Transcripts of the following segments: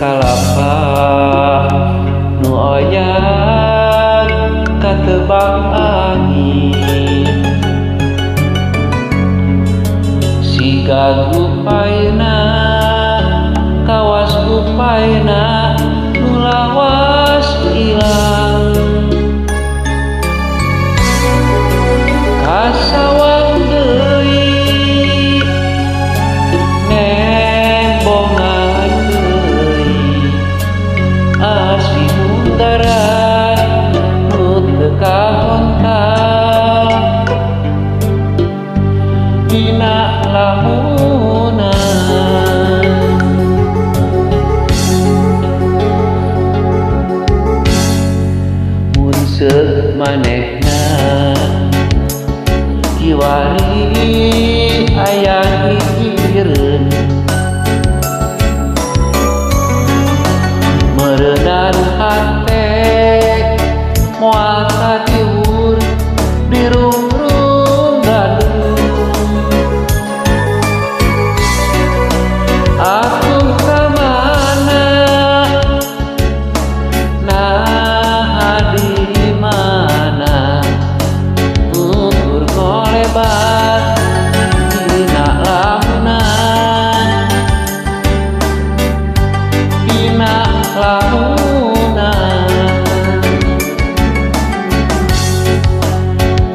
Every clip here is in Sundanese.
kalapa nu oyang katebak angin siga gupayna kawas gupayna nu lawas ilang kasawang deui nembongan deui asli mundaran nu teu kahontal dina lamunan mun seuk manehna kiwari aya hijireun meureunnan hate moal kadiur dirungrung gadung atuh kamana nah di mana tutur ngolebat dina lamunan dina lamunan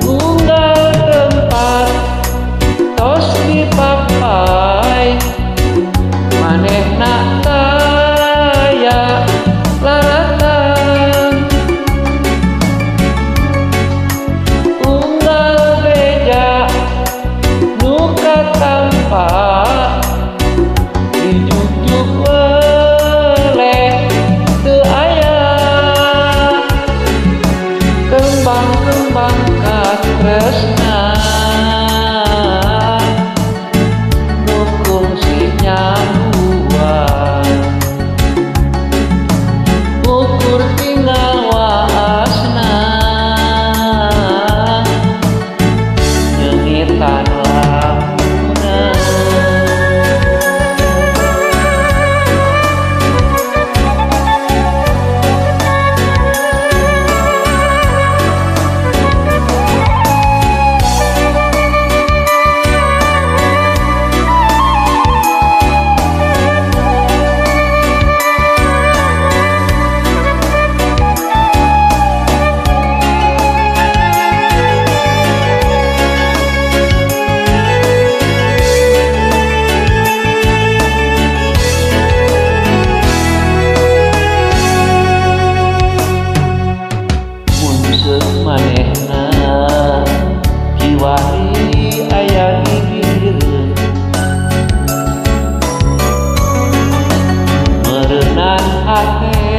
unggal tempat tos dipapai manehna taya laratan unggal beja nu katampa dijujuk weleh teu aya kembang-kembang katresnan nu kungsi nyambuan ukur tinggal waasna nyengitan lamunan manehna kiwari aya hijireun meureunnan hate